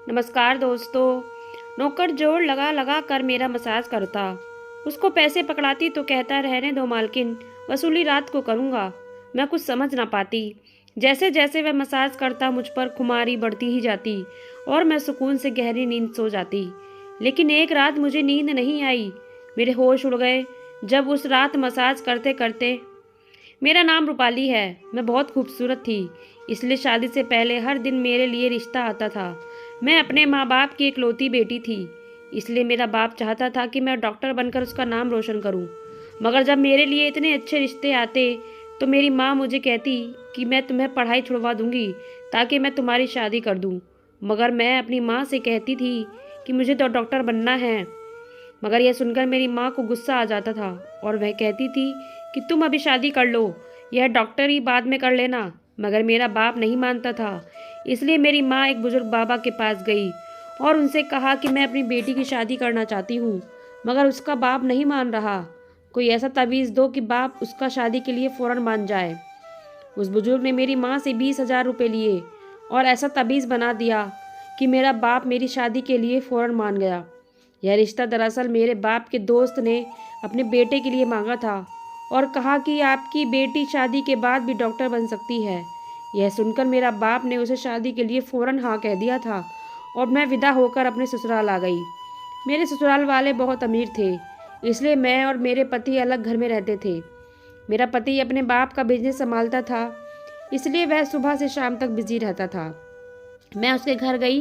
नमस्कार दोस्तों। नौकर जोड़ लगा लगा कर मेरा मसाज करता। उसको पैसे पकड़ाती तो कहता रहने दो मालकिन, वसूली रात को करूँगा। मैं कुछ समझ ना पाती। जैसे जैसे वह मसाज करता मुझ पर खुमारी बढ़ती ही जाती और मैं सुकून से गहरी नींद सो जाती। लेकिन एक रात मुझे नींद नहीं आई। मेरे होश उड़ गए जब उस रात मसाज करते करते। मेरा नाम रूपाली है। मैं बहुत खूबसूरत थी, इसलिए शादी से पहले हर दिन मेरे लिए रिश्ता आता था। मैं अपने माँ बाप की इकलौती बेटी थी, इसलिए मेरा बाप चाहता था कि मैं डॉक्टर बनकर उसका नाम रोशन करूं। मगर जब मेरे लिए इतने अच्छे रिश्ते आते तो मेरी माँ मुझे कहती कि मैं तुम्हें पढ़ाई छुड़वा दूंगी ताकि मैं तुम्हारी शादी कर दूं। मगर मैं अपनी माँ से कहती थी कि मुझे तो डॉक्टर बनना है। मगर यह सुनकर मेरी माँ को गुस्सा आ जाता था और वह कहती थी कि तुम अभी शादी कर लो, यह डॉक्टरी बाद में कर लेना। मगर मेरा बाप नहीं मानता था, इसलिए मेरी माँ एक बुजुर्ग बाबा के पास गई और उनसे कहा कि मैं अपनी बेटी की शादी करना चाहती हूँ। मगर उसका बाप नहीं मान रहा। कोई ऐसा तवीज़ दो कि बाप उसका शादी के लिए फ़ौरन मान जाए। उस बुजुर्ग ने मेरी माँ से 20,000 रुपये लिए और ऐसा तवीज़ बना दिया कि मेरा बाप मेरी शादी के लिए फ़ौरन मान गया। यह रिश्ता दरअसल मेरे बाप के दोस्त ने अपने बेटे के लिए मांगा था और कहा कि आपकी बेटी शादी के बाद भी डॉक्टर बन सकती है। यह सुनकर मेरा बाप ने उसे शादी के लिए फ़ौरन हाँ कह दिया था और मैं विदा होकर अपने ससुराल आ गई। मेरे ससुराल वाले बहुत अमीर थे, इसलिए मैं और मेरे पति अलग घर में रहते थे। मेरा पति अपने बाप का बिजनेस संभालता था, इसलिए वह सुबह से शाम तक बिजी रहता था। मैं उसके घर गई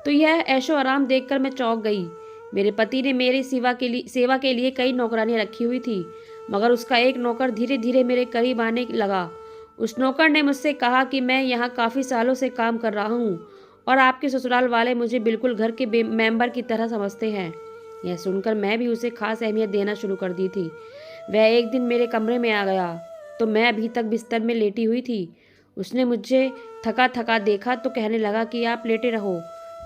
तो यह ऐशो आराम देखकर मैं चौंक गई। मेरे पति ने मेरी सेवा के लिए कई नौकरानियां रखी हुई थी, मगर उसका एक नौकर धीरे धीरे मेरे करीब आने लगा। उस नौकर ने मुझसे कहा कि मैं यहाँ काफ़ी सालों से काम कर रहा हूँ और आपके ससुराल वाले मुझे बिल्कुल घर के मेंबर की तरह समझते हैं। यह सुनकर मैं भी उसे खास अहमियत देना शुरू कर दी थी। वह एक दिन मेरे कमरे में आ गया तो मैं अभी तक बिस्तर में लेटी हुई थी। उसने मुझे थका थका देखा तो कहने लगा कि आप लेटे रहो,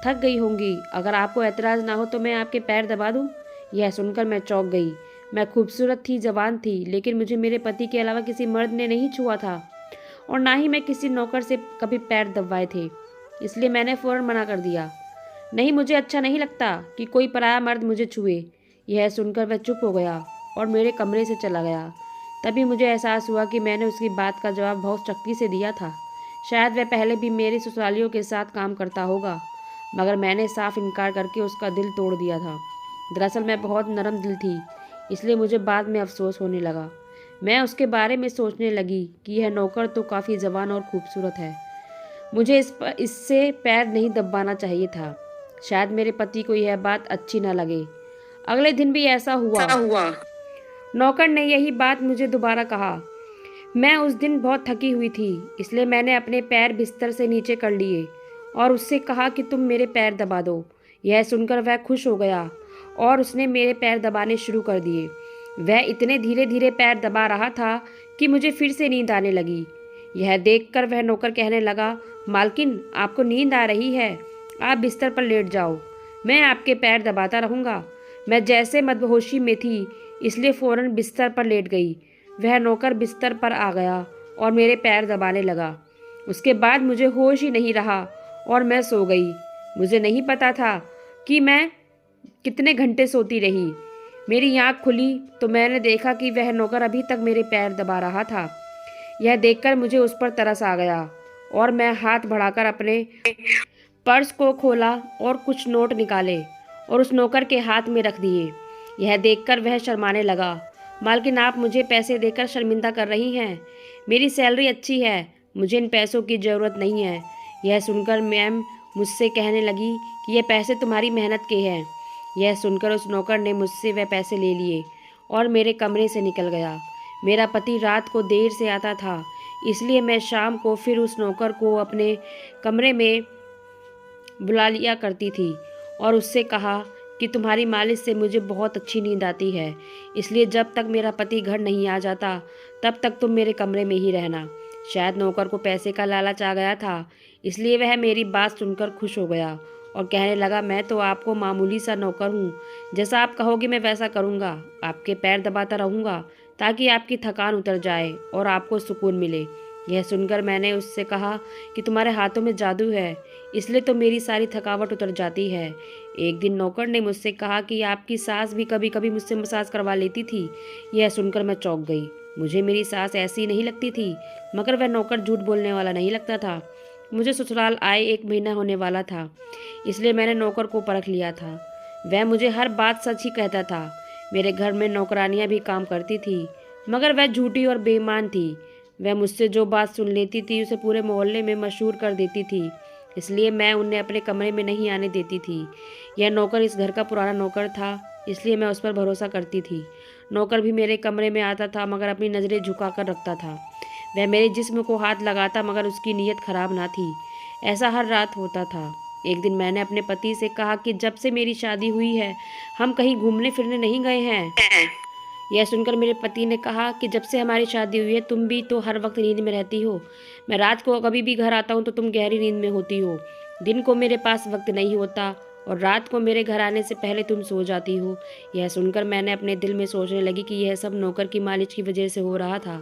थक गई होंगी। अगर आपको ऐतराज़ ना हो तो मैं आपके पैर दबा दूं। यह सुनकर मैं चौंक गई। मैं खूबसूरत थी, जवान थी, लेकिन मुझे मेरे पति के अलावा किसी मर्द ने नहीं छुआ था और ना ही मैं किसी नौकर से कभी पैर दबवाए थे। इसलिए मैंने फ़ौरन मना कर दिया। नहीं, मुझे अच्छा नहीं लगता कि कोई पराया मर्द मुझे छुए। यह सुनकर वह चुप हो गया और मेरे कमरे से चला गया। तभी मुझे एहसास हुआ कि मैंने उसकी बात का जवाब बहुत सख्ती से दिया था। शायद वह पहले भी मेरे ससुरालियों के साथ काम करता होगा, मगर मैंने साफ इनकार करके उसका दिल तोड़ दिया था। दरअसल मैं बहुत नरम दिल थी, इसलिए मुझे बाद में अफसोस होने लगा। मैं उसके बारे में सोचने लगी कि यह नौकर तो काफ़ी जवान और खूबसूरत है। मुझे इससे पैर नहीं दबाना चाहिए था। शायद मेरे पति को यह बात अच्छी न लगे। अगले दिन भी ऐसा हुआ। नौकर ने यही बात मुझे दोबारा कहा। मैं उस दिन बहुत थकी हुई थी, इसलिए मैंने अपने पैर बिस्तर से नीचे कर लिए और उससे कहा कि तुम मेरे पैर दबा दो। यह सुनकर वह खुश हो गया और उसने मेरे पैर दबाने शुरू कर दिए। वह इतने धीरे धीरे पैर दबा रहा था कि मुझे फिर से नींद आने लगी। यह देखकर वह नौकर कहने लगा, मालकिन, आपको नींद आ रही है, आप बिस्तर पर लेट जाओ, मैं आपके पैर दबाता रहूँगा। मैं जैसे मदहोशी में थी, इसलिए फ़ौरन बिस्तर पर लेट गई। वह नौकर बिस्तर पर आ गया और मेरे पैर दबाने लगा। उसके बाद मुझे होश ही नहीं रहा और मैं सो गई। मुझे नहीं पता था कि मैं कितने घंटे सोती रही। मेरी आँख खुली तो मैंने देखा कि वह नौकर अभी तक मेरे पैर दबा रहा था। यह देखकर मुझे उस पर तरस आ गया और मैं हाथ बढ़ाकर अपने पर्स को खोला और कुछ नोट निकाले और उस नौकर के हाथ में रख दिए। यह देखकर वह शर्माने लगा। मालकिन, आप मुझे पैसे देकर शर्मिंदा कर रही हैं। मेरी सैलरी अच्छी है, मुझे इन पैसों की ज़रूरत नहीं है। यह सुनकर मैम मुझसे कहने लगी कि यह पैसे तुम्हारी मेहनत के हैं। यह सुनकर उस नौकर ने मुझसे वह पैसे ले लिए और मेरे कमरे से निकल गया। मेरा पति रात को देर से आता था, इसलिए मैं शाम को फिर उस नौकर को अपने कमरे में बुला लिया करती थी और उससे कहा कि तुम्हारी मालिश से मुझे बहुत अच्छी नींद आती है, इसलिए जब तक मेरा पति घर नहीं आ जाता तब तक तुम मेरे कमरे में ही रहना। शायद नौकर को पैसे का लालच आ गया था, इसलिए वह मेरी बात सुनकर खुश हो गया और कहने लगा, मैं तो आपको मामूली सा नौकर हूँ, जैसा आप कहोगे मैं वैसा करूँगा। आपके पैर दबाता रहूँगा ताकि आपकी थकान उतर जाए और आपको सुकून मिले। यह सुनकर मैंने उससे कहा कि तुम्हारे हाथों में जादू है, इसलिए तो मेरी सारी थकावट उतर जाती है। एक दिन नौकर ने मुझसे कहा कि आपकी सास भी कभी कभी मुझसे मसाज करवा लेती थी। यह सुनकर मैं चौंक गई। मुझे मेरी सास ऐसी नहीं लगती थी, मगर वह नौकर झूठ बोलने वाला नहीं लगता था। मुझे ससुराल आए 1 महीना होने वाला था, इसलिए मैंने नौकर को परख लिया था। वह मुझे हर बात सच ही कहता था। मेरे घर में नौकरानियां भी काम करती थी, मगर वह झूठी और बेईमान थी। वह मुझसे जो बात सुन लेती थी उसे पूरे मोहल्ले में मशहूर कर देती थी, इसलिए मैं उन्हें अपने कमरे में नहीं आने देती थी। यह नौकर इस घर का पुराना नौकर था, इसलिए मैं उस पर भरोसा करती थी। नौकर भी मेरे कमरे में आता था, मगर अपनी नज़रें झुका कर रखता था। वह मेरे जिस्म को हाथ लगाता, मगर उसकी नीयत खराब ना थी। ऐसा हर रात होता था। एक दिन मैंने अपने पति से कहा कि जब से मेरी शादी हुई है हम कहीं घूमने फिरने नहीं गए हैं। यह सुनकर मेरे पति ने कहा कि जब से हमारी शादी हुई है तुम भी तो हर वक्त नींद में रहती हो। मैं रात को कभी भी घर आता हूँ तो तुम गहरी नींद में होती हो। दिन को मेरे पास वक्त नहीं होता और रात को मेरे घर आने से पहले तुम सो जाती हो। यह सुनकर मैंने अपने दिल में सोचने लगी कि यह सब नौकर की मालिश की वजह से हो रहा था।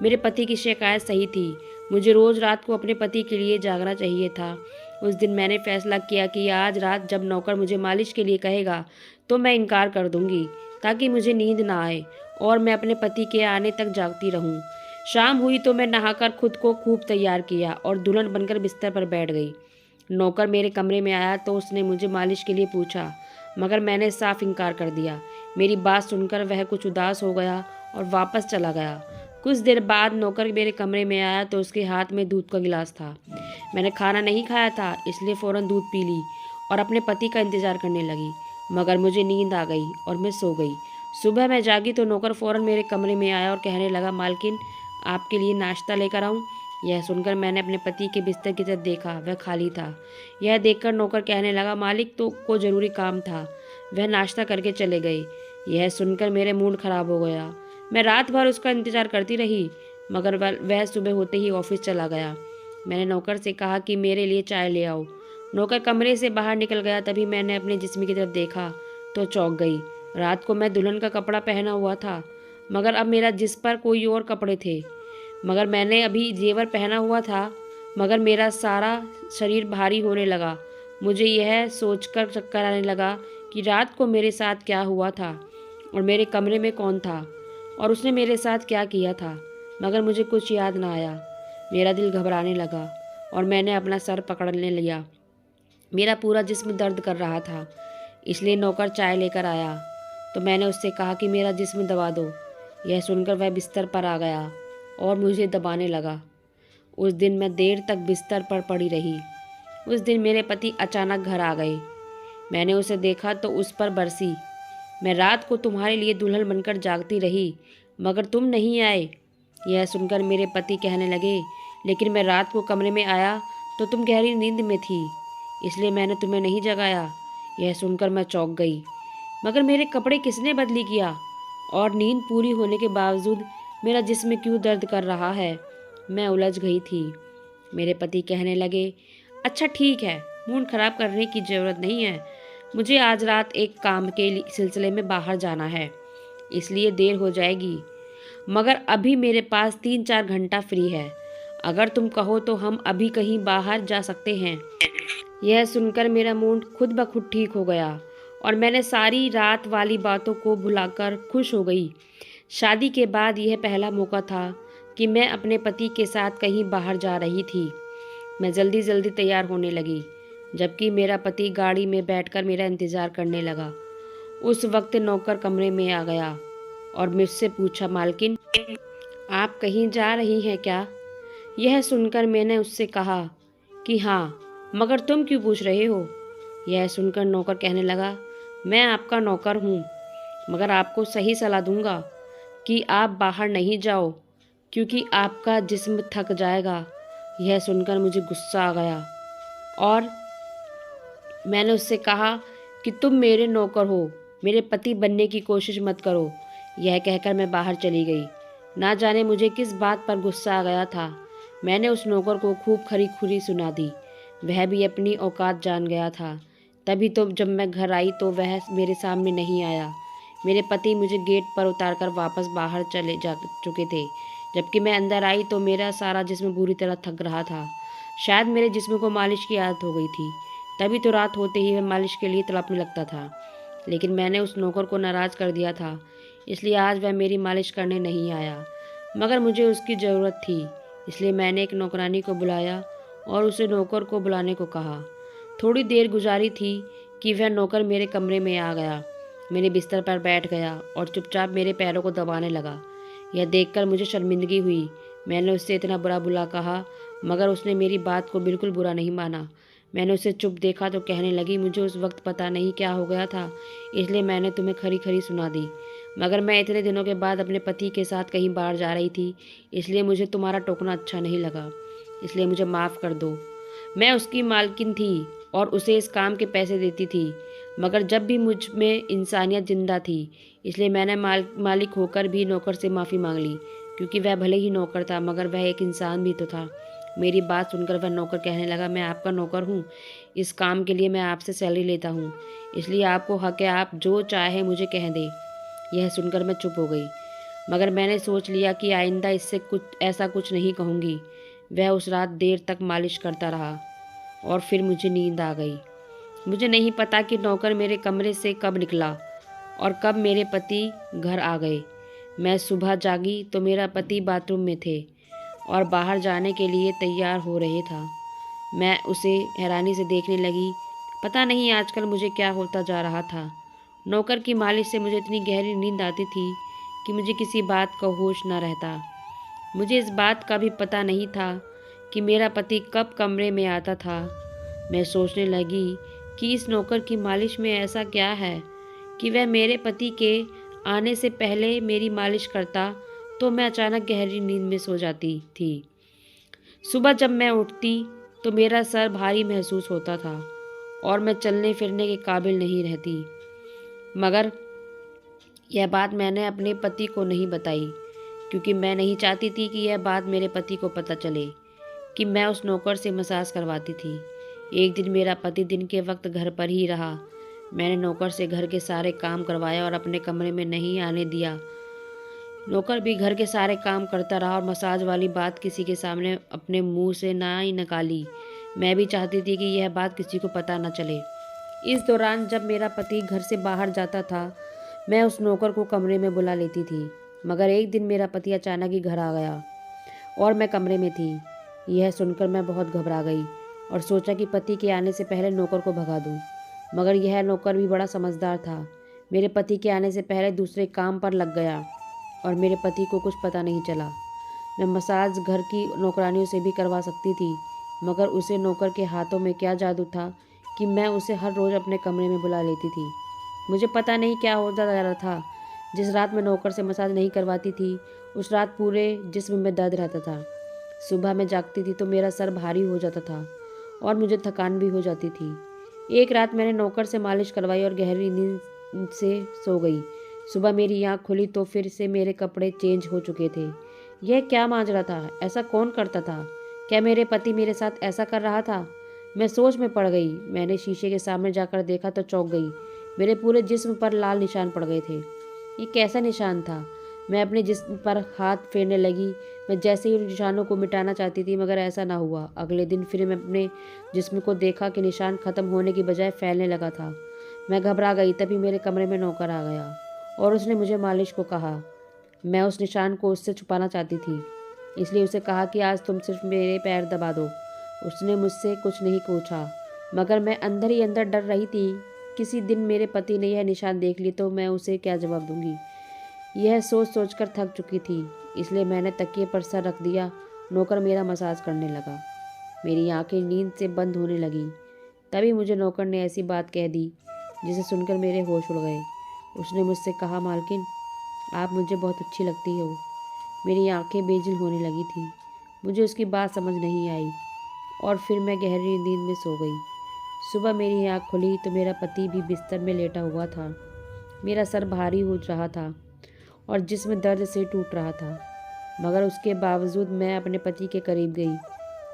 मेरे पति की शिकायत सही थी। मुझे रोज़ रात को अपने पति के लिए जागना चाहिए था। उस दिन मैंने फैसला किया कि आज रात जब नौकर मुझे मालिश के लिए कहेगा तो मैं इनकार कर दूंगी, ताकि मुझे नींद ना आए और मैं अपने पति के आने तक जागती रहूं। शाम हुई तो मैं नहाकर खुद को खूब तैयार किया और दुल्हन बनकर बिस्तर पर बैठ गई। नौकर मेरे कमरे में आया तो उसने मुझे मालिश के लिए पूछा, मगर मैंने साफ इनकार कर दिया। मेरी बात सुनकर वह कुछ उदास हो गया और वापस चला गया। कुछ देर बाद नौकर मेरे कमरे में आया तो उसके हाथ में दूध का गिलास था। मैंने खाना नहीं खाया था, इसलिए फ़ौरन दूध पी ली और अपने पति का इंतज़ार करने लगी, मगर मुझे नींद आ गई और मैं सो गई। सुबह मैं जागी तो नौकर फ़ौरन मेरे कमरे में आया और कहने लगा, मालकिन आपके लिए नाश्ता लेकर आऊँ? यह सुनकर मैंने अपने पति के बिस्तर की तरफ देखा, वह खाली था। यह देखकर नौकर कहने लगा, मालिक तो को ज़रूरी काम था, वह नाश्ता करके चले गए। यह सुनकर मेरे मूड खराब हो गया। मैं रात भर उसका इंतज़ार करती रही, मगर वह सुबह होते ही ऑफिस चला गया। मैंने नौकर से कहा कि मेरे लिए चाय ले आओ। नौकर कमरे से बाहर निकल गया। तभी मैंने अपने जिस्म की तरफ देखा तो चौंक गई। रात को मैं दुल्हन का कपड़ा पहना हुआ था, मगर अब मेरा जिस्म पर कोई और कपड़े थे। मगर मैंने अभी जेवर पहना हुआ था, मगर मेरा सारा शरीर भारी होने लगा। मुझे यह सोचकर चक्कर आने लगा कि रात को मेरे साथ क्या हुआ था और मेरे कमरे में कौन था और उसने मेरे साथ क्या किया था, मगर मुझे कुछ याद ना आया। मेरा दिल घबराने लगा और मैंने अपना सर पकड़ने लिया। मेरा पूरा जिस्म दर्द कर रहा था, इसलिए नौकर चाय लेकर आया तो मैंने उससे कहा कि मेरा जिस्म दबा दो। यह सुनकर वह बिस्तर पर आ गया और मुझे दबाने लगा। उस दिन मैं देर तक बिस्तर पर पड़ी रही। उस दिन मेरे पति अचानक घर आ गए। मैंने उसे देखा तो उस पर बरसी, मैं रात को तुम्हारे लिए दुल्हन बनकर जागती रही, मगर तुम नहीं आए। यह सुनकर मेरे पति कहने लगे, लेकिन मैं रात को कमरे में आया तो तुम गहरी नींद में थी, इसलिए मैंने तुम्हें नहीं जगाया। यह सुनकर मैं चौंक गई, मगर मेरे कपड़े किसने बदली किया और नींद पूरी होने के बावजूद मेरा जिस्म क्यों दर्द कर रहा है? मैं उलझ गई थी। मेरे पति कहने लगे, अच्छा ठीक है, मूड खराब करने की ज़रूरत नहीं है। मुझे आज रात एक काम के सिलसिले में बाहर जाना है, इसलिए देर हो जाएगी, मगर अभी मेरे पास 3-4 घंटा फ्री है। अगर तुम कहो तो हम अभी कहीं बाहर जा सकते हैं। यह सुनकर मेरा मूड खुद ब खुद ठीक हो गया और मैंने सारी रात वाली बातों को भुलाकर खुश हो गई। शादी के बाद यह पहला मौका था कि मैं अपने पति के साथ कहीं बाहर जा रही थी। मैं जल्दी जल्दी तैयार होने लगी, जबकि मेरा पति गाड़ी में बैठकर मेरा इंतज़ार करने लगा। उस वक्त नौकर कमरे में आ गया और मुझसे पूछा, मालकिन आप कहीं जा रही हैं क्या? यह सुनकर मैंने उससे कहा कि हाँ, मगर तुम क्यों पूछ रहे हो? यह सुनकर नौकर कहने लगा, मैं आपका नौकर हूँ, मगर आपको सही सलाह दूंगा कि आप बाहर नहीं जाओ, क्योंकि आपका जिस्म थक जाएगा। यह सुनकर मुझे गुस्सा आ गया और मैंने उससे कहा कि तुम मेरे नौकर हो, मेरे पति बनने की कोशिश मत करो। यह कहकर मैं बाहर चली गई। ना जाने मुझे किस बात पर गुस्सा आ गया था। मैंने उस नौकर को खूब खरी खुरी सुना दी। वह भी अपनी औकात जान गया था। तभी तो जब मैं घर आई तो वह मेरे सामने नहीं आया। मेरे पति मुझे गेट पर उतारकर वापस बाहर चले जा चुके थे। जबकि मैं अंदर आई तो मेरा सारा जिस्म बुरी तरह थक रहा था। शायद मेरे जिस्म को मालिश की आदत हो गई थी, तभी तो रात होते ही मैं मालिश के लिए तड़पने लगता था। लेकिन मैंने उस नौकर को नाराज़ कर दिया था, इसलिए आज वह मेरी मालिश करने नहीं आया। मगर मुझे उसकी ज़रूरत थी, इसलिए मैंने एक नौकरानी को बुलाया और उसे नौकर को बुलाने को कहा। थोड़ी देर गुजारी थी कि वह नौकर मेरे कमरे में आ गया, मेरे बिस्तर पर बैठ गया और चुपचाप मेरे पैरों को दबाने लगा। यह देखकर मुझे शर्मिंदगी हुई। मैंने उससे इतना बुरा भला कहा, मगर उसने मेरी बात को बिल्कुल बुरा नहीं माना। मैंने उसे चुप देखा तो कहने लगी, मुझे उस वक्त पता नहीं क्या हो गया था, इसलिए मैंने तुम्हें खरी खरी सुना दी। मगर मैं इतने दिनों के बाद अपने पति के साथ कहीं बाहर जा रही थी, इसलिए मुझे तुम्हारा टोकना अच्छा नहीं लगा, इसलिए मुझे माफ़ कर दो। मैं उसकी मालकिन थी और उसे इस काम के पैसे देती थी, मगर जब भी मुझ में इंसानियत जिंदा थी, इसलिए मैंने मालिक होकर भी नौकर से माफ़ी मांग ली, क्योंकि वह भले ही नौकर था मगर वह एक इंसान भी तो था। मेरी बात सुनकर वह नौकर कहने लगा, मैं आपका नौकर हूँ, इस काम के लिए मैं आपसे सैलरी लेता हूँ, इसलिए आपको हक है आप जो चाहे मुझे कह दें। यह सुनकर मैं चुप हो गई, मगर मैंने सोच लिया कि आइंदा इससे कुछ नहीं कहूँगी। वह उस रात देर तक मालिश करता रहा और फिर मुझे नींद आ गई। मुझे नहीं पता कि नौकर मेरे कमरे से कब निकला और कब मेरे पति घर आ गए। मैं सुबह जागी तो मेरा पति बाथरूम में थे और बाहर जाने के लिए तैयार हो रहे था। मैं उसे हैरानी से देखने लगी। पता नहीं आजकल मुझे क्या होता जा रहा था। नौकर की मालिश से मुझे इतनी गहरी नींद आती थी कि मुझे किसी बात का होश न रहता। मुझे इस बात का भी पता नहीं था कि मेरा पति कब कमरे में आता था। मैं सोचने लगी कि इस नौकर की मालिश में ऐसा क्या है कि वह मेरे पति के आने से पहले मेरी मालिश करता तो मैं अचानक गहरी नींद में सो जाती थी। सुबह जब मैं उठती तो मेरा सर भारी महसूस होता था और मैं चलने फिरने के काबिल नहीं रहती। मगर यह बात मैंने अपने पति को नहीं बताई, क्योंकि मैं नहीं चाहती थी कि यह बात मेरे पति को पता चले कि मैं उस नौकर से मसाज करवाती थी। एक दिन मेरा पति दिन के वक्त घर पर ही रहा। मैंने नौकर से घर के सारे काम करवाया और अपने कमरे में नहीं आने दिया। नौकर भी घर के सारे काम करता रहा और मसाज वाली बात किसी के सामने अपने मुंह से ना ही निकाली। मैं भी चाहती थी कि यह बात किसी को पता न चले। इस दौरान जब मेरा पति घर से बाहर जाता था, मैं उस नौकर को कमरे में बुला लेती थी। मगर एक दिन मेरा पति अचानक ही घर आ गया और मैं कमरे में थी। यह सुनकर मैं बहुत घबरा गई और सोचा कि पति के आने से पहले नौकर को भगा दूं। मगर यह नौकर भी बड़ा समझदार था। मेरे पति के आने से पहले दूसरे काम पर लग गया और मेरे पति को कुछ पता नहीं चला। मैं मसाज घर की नौकरानियों से भी करवा सकती थी, मगर उसे नौकर के हाथों में क्या जादू था कि मैं उसे हर रोज़ अपने कमरे में बुला लेती थी। मुझे पता नहीं क्या होता जा रहा था। जिस रात मैं नौकर से मसाज नहीं करवाती थी, उस रात पूरे जिस्म में दर्द रहता था। सुबह मैं जागती थी तो मेरा सर भारी हो जाता था और मुझे थकान भी हो जाती थी। एक रात मैंने नौकर से मालिश करवाई और गहरी नींद से सो गई। सुबह मेरी आँख खुली तो फिर से मेरे कपड़े चेंज हो चुके थे। यह क्या माजरा था? ऐसा कौन करता था? क्या मेरे पति मेरे साथ ऐसा कर रहा था? मैं सोच में पड़ गई। मैंने शीशे के सामने जाकर देखा तो चौंक गई। मेरे पूरे जिस्म पर लाल निशान पड़ गए थे। ये कैसा निशान था? मैं अपने जिस्म पर हाथ फेरने लगी। मैं जैसे ही उन निशानों को मिटाना चाहती थी, मगर ऐसा ना हुआ। अगले दिन फिर मैं अपने जिस्म को देखा कि निशान खत्म होने की बजाय फैलने लगा था। मैं घबरा गई। तभी मेरे कमरे में नौकर आ गया और उसने मुझे मालिश को कहा। मैं उस निशान को उससे छुपाना चाहती थी, इसलिए उसे कहा कि आज तुम सिर्फ मेरे पैर दबा दो। उसने मुझसे कुछ नहीं पूछा, मगर मैं अंदर ही अंदर डर रही थी। किसी दिन मेरे पति ने यह निशान देख ली तो मैं उसे क्या जवाब दूंगी। यह सोच सोचकर थक चुकी थी, इसलिए मैंने तकिए पर सर रख दिया। नौकर मेरा मसाज करने लगा। मेरी आंखें नींद से बंद होने लगी। तभी मुझे नौकर ने ऐसी बात कह दी जिसे सुनकर मेरे होश उड़ गए। उसने मुझसे कहा, मालकिन, आप मुझे बहुत अच्छी लगती हो। मेरी आंखें बेजिल होने लगी थी। मुझे उसकी बात समझ नहीं आई और फिर मैं गहरी नींद में सो गई। सुबह मेरी आँख खुली तो मेरा पति भी बिस्तर में लेटा हुआ था। मेरा सर भारी हो रहा था और जिस्म दर्द से टूट रहा था, मगर उसके बावजूद मैं अपने पति के करीब गई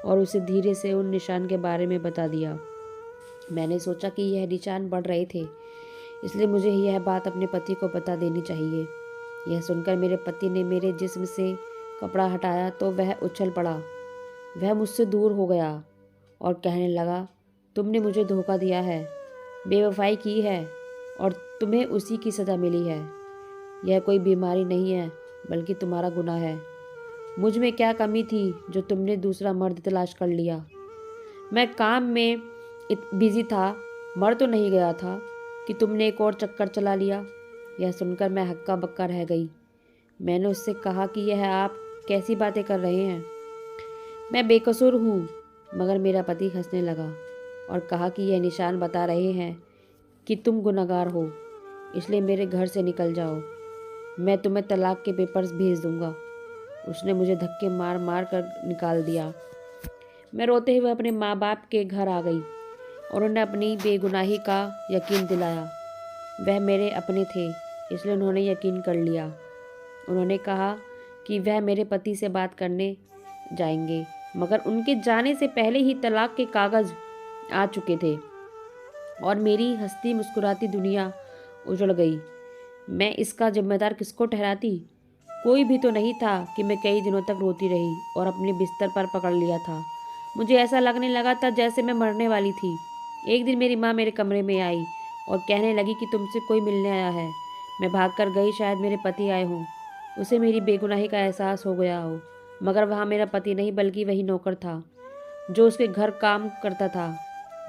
और उसे धीरे से उन निशान के बारे में बता दिया। मैंने सोचा कि यह निशान बढ़ रहे थे, इसलिए मुझे यह बात अपने पति को बता देनी चाहिए। यह सुनकर मेरे पति ने मेरे जिस्म से कपड़ा हटाया तो वह उछल पड़ा। वह मुझसे दूर हो गया और कहने लगा, तुमने मुझे धोखा दिया है, बेवफाई की है और तुम्हें उसी की सज़ा मिली है। यह कोई बीमारी नहीं है बल्कि तुम्हारा गुनाह है। मुझ में क्या कमी थी जो तुमने दूसरा मर्द तलाश कर लिया? मैं काम में बिजी था, मर तो नहीं गया था कि तुमने एक और चक्कर चला लिया। यह सुनकर मैं हक्का बक्का रह गई। मैंने उससे कहा कि यह आप कैसी बातें कर रहे हैं, मैं बेकसूर हूँ। मगर मेरा पति हंसने लगा और कहा कि यह निशान बता रहे हैं कि तुम गुनहगार हो, इसलिए मेरे घर से निकल जाओ, मैं तुम्हें तलाक के पेपर्स भेज दूंगा। उसने मुझे धक्के मार मार कर निकाल दिया। मैं रोते हुए अपने माँ बाप के घर आ गई और उन्हें अपनी बेगुनाही का यकीन दिलाया। वह मेरे अपने थे, इसलिए उन्होंने यकीन कर लिया। उन्होंने कहा कि वह मेरे पति से बात करने जाएंगे, मगर उनके जाने से पहले ही तलाक के कागज़ आ चुके थे और मेरी हंसती मुस्कुराती दुनिया उजड़ गई। मैं इसका जिम्मेदार किसको ठहराती? कोई भी तो नहीं था कि मैं कई दिनों तक रोती रही और अपने बिस्तर पर पकड़ लिया था। मुझे ऐसा लगने लगा था जैसे मैं मरने वाली थी। एक दिन मेरी माँ मेरे कमरे में आई और कहने लगी कि तुमसे कोई मिलने आया है। मैं भागकर गई, शायद मेरे पति आए हों। उसे मेरी बेगुनाही का एहसास हो गया हो, मगर वहाँ मेरा पति नहीं बल्कि वही नौकर था जो उसके घर काम करता था।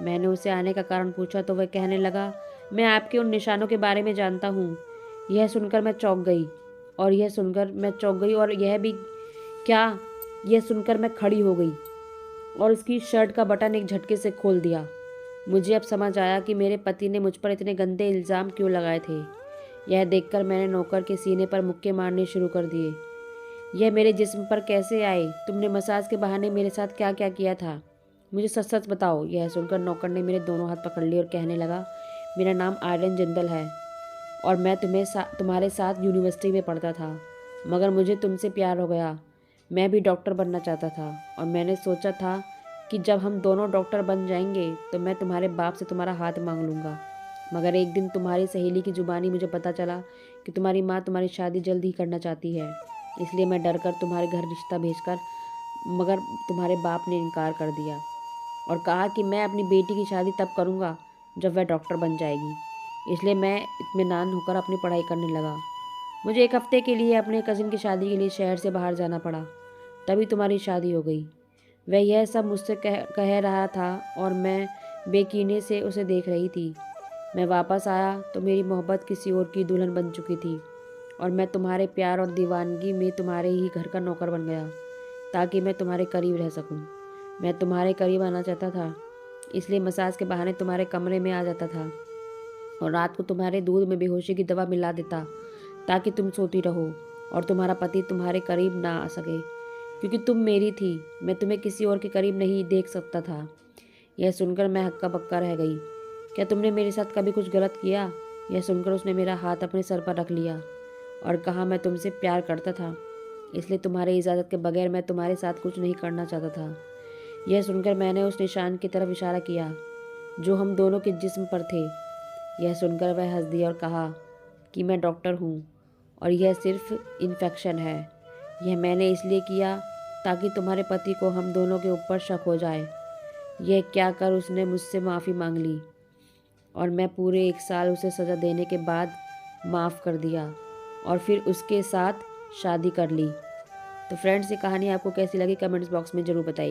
मैंने उसे आने का कारण पूछा तो वह कहने लगा, मैं आपके उन निशानों के बारे में जानता हूँ। यह सुनकर मैं चौंक गई और यह सुनकर मैं खड़ी हो गई और उसकी शर्ट का बटन एक झटके से खोल दिया। मुझे अब समझ आया कि मेरे पति ने मुझ पर इतने गंदे इल्ज़ाम क्यों लगाए थे। यह देखकर मैंने नौकर के सीने पर मुक्के मारने शुरू कर दिए। यह मेरे जिस्म पर कैसे आए? तुमने मसाज के बहाने मेरे साथ क्या क्या किया था? मुझे सच सच बताओ। यह सुनकर नौकर ने मेरे दोनों हाथ पकड़ लिए और कहने लगा, मेरा नाम आर्यन जिंदल है और मैं तुम्हारे साथ यूनिवर्सिटी में पढ़ता था, मगर मुझे तुमसे प्यार हो गया। मैं भी डॉक्टर बनना चाहता था और मैंने सोचा था कि जब हम दोनों डॉक्टर बन जाएंगे तो मैं तुम्हारे बाप से तुम्हारा हाथ मांग लूँगा। मगर एक दिन तुम्हारी सहेली की जुबानी मुझे पता चला कि तुम्हारी माँ तुम्हारी शादी जल्द ही करना चाहती है, इसलिए मैं डर कर तुम्हारे घर रिश्ता भेजकर, मगर तुम्हारे बाप ने इनकार कर दिया और कहा कि मैं अपनी बेटी की शादी तब करूँगा जब वह डॉक्टर बन जाएगी। इसलिए मैं इत्मीनान होकर अपनी पढ़ाई करने लगा। मुझे एक हफ्ते के लिए अपने कज़िन की शादी के लिए शहर से बाहर जाना पड़ा, तभी तुम्हारी शादी हो गई। वह यह सब मुझसे कह रहा था और मैं बेकीने से उसे देख रही थी। मैं वापस आया तो मेरी मोहब्बत किसी और की दुल्हन बन चुकी थी और मैं तुम्हारे प्यार और दीवानगी में तुम्हारे ही घर का नौकर बन गया ताकि मैं तुम्हारे करीब रह सकूं। मैं तुम्हारे करीब आना चाहता था, इसलिए मसाज के बहाने तुम्हारे कमरे में आ जाता था और रात को तुम्हारे दूध में बेहोशी की दवा मिला देता ताकि तुम सोती रहो और तुम्हारा पति तुम्हारे करीब ना आ सके, क्योंकि तुम मेरी थी। मैं तुम्हें किसी और के करीब नहीं देख सकता था। यह सुनकर मैं हक्का बक्का रह गई। क्या तुमने मेरे साथ कभी कुछ गलत किया? यह सुनकर उसने मेरा हाथ अपने सर पर रख लिया और कहा, मैं तुमसे प्यार करता था, इसलिए तुम्हारी इजाज़त के बगैर मैं तुम्हारे साथ कुछ नहीं करना चाहता था। यह सुनकर मैंने उस निशान की तरफ इशारा किया जो हम दोनों के जिस्म पर थे। यह सुनकर वह हंस दिया और कहा कि मैं डॉक्टर हूँ और यह सिर्फ इन्फेक्शन है। यह मैंने इसलिए किया ताकि तुम्हारे पति को हम दोनों के ऊपर शक हो जाए। यह क्या कर उसने मुझसे माफ़ी मांग ली और मैं पूरे 1 साल उसे सज़ा देने के बाद माफ़ कर दिया और फिर उसके साथ शादी कर ली। तो फ्रेंड्स, ये कहानी आपको कैसी लगी कमेंट्स बॉक्स में ज़रूर बताइए।